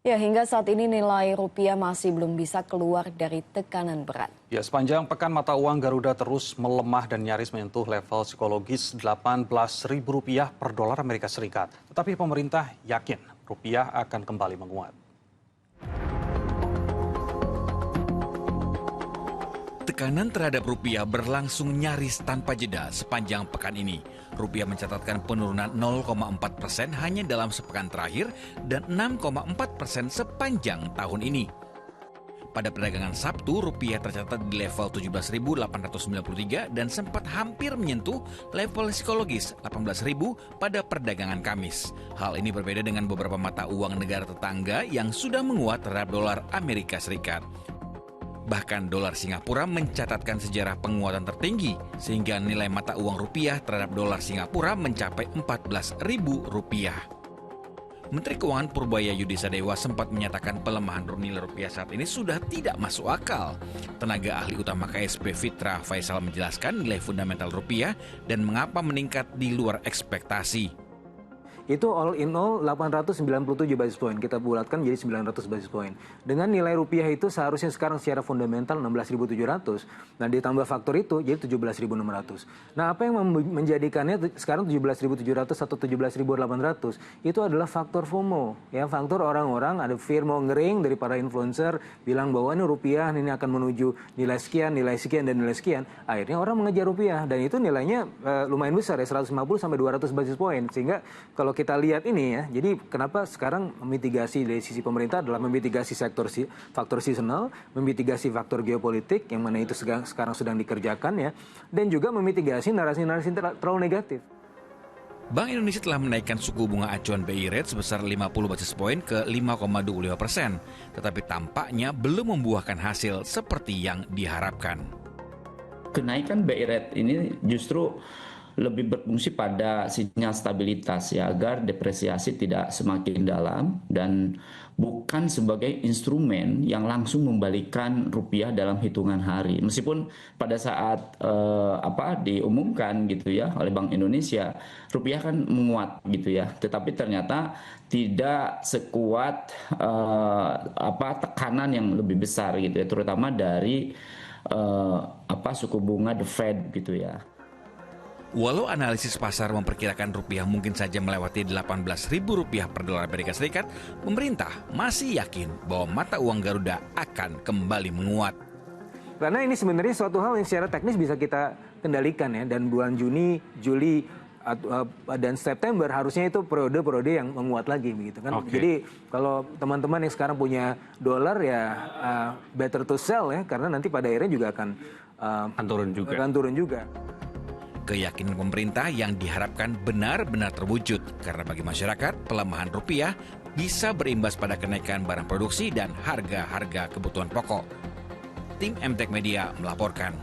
Ya, hingga saat ini nilai rupiah masih belum bisa keluar dari tekanan berat. Ya, sepanjang pekan mata uang Garuda terus melemah dan nyaris menyentuh level psikologis Rp18.000 per dolar Amerika Serikat. Tetapi pemerintah yakin rupiah akan kembali menguat. Tekanan terhadap rupiah berlangsung nyaris tanpa jeda sepanjang pekan ini. Rupiah mencatatkan penurunan 0,4% hanya dalam sepekan terakhir dan 6,4% sepanjang tahun ini. Pada perdagangan Sabtu, rupiah tercatat di level 17.893 dan sempat hampir menyentuh level psikologis 18.000 pada perdagangan Kamis. Hal ini berbeda dengan beberapa mata uang negara tetangga yang sudah menguat terhadap dolar Amerika Serikat. Bahkan dolar Singapura mencatatkan sejarah penguatan tertinggi, sehingga nilai mata uang rupiah terhadap dolar Singapura mencapai Rp14.000. Menteri Keuangan Purbaya Yudi Sadewa sempat menyatakan pelemahan nilai rupiah saat ini sudah tidak masuk akal. Tenaga ahli utama KSP Fitra Faisal menjelaskan nilai fundamental rupiah dan mengapa meningkat di luar ekspektasi. Itu all in all 897 basis point. Kita bulatkan jadi 900 basis point. Dengan nilai rupiah itu seharusnya sekarang secara fundamental 16.700. Nah, ditambah faktor itu jadi 17.600. Nah, apa yang menjadikannya sekarang 17.700 atau 17.800 itu adalah faktor FOMO. Ya, faktor orang-orang ada fear mongering dari para influencer bilang bahwa ini rupiah ini akan menuju nilai sekian dan nilai sekian. Akhirnya orang mengejar rupiah dan itu nilainya lumayan besar ya 150 sampai 200 basis point. Sehingga kalau kita lihat ini ya, jadi kenapa sekarang mitigasi dari sisi pemerintah adalah memitigasi faktor seasonal, memitigasi faktor geopolitik yang mana itu sekarang sedang dikerjakan ya, dan juga memitigasi narasi-narasi terlalu negatif. Bank Indonesia telah menaikkan suku bunga acuan BI rate sebesar 50 basis point ke 5,25%, tetapi tampaknya belum membuahkan hasil seperti yang diharapkan. Kenaikan BI rate ini justru lebih berfungsi pada sinyal stabilitas ya, agar depresiasi tidak semakin dalam dan bukan sebagai instrumen yang langsung membalikan rupiah dalam hitungan hari. Meskipun pada saat diumumkan gitu ya oleh Bank Indonesia, rupiah kan menguat gitu ya, tetapi ternyata tidak sekuat tekanan yang lebih besar gitu ya, terutama dari suku bunga the Fed gitu ya. Walau analisis pasar memperkirakan rupiah mungkin saja melewati Rp18.000 per dolar Amerika Serikat, pemerintah masih yakin bahwa mata uang Garuda akan kembali menguat. Karena ini sebenarnya suatu hal yang secara teknis bisa kita kendalikan ya, dan bulan Juni, Juli, dan September harusnya itu periode-periode yang menguat lagi begitu kan. Okay. Jadi kalau teman-teman yang sekarang punya dolar ya better to sell ya, karena nanti pada akhirnya juga akan turun juga. Keyakinan pemerintah yang diharapkan benar-benar terwujud karena bagi masyarakat pelemahan rupiah bisa berimbas pada kenaikan barang produksi dan harga-harga kebutuhan pokok. Tim MTech Media melaporkan.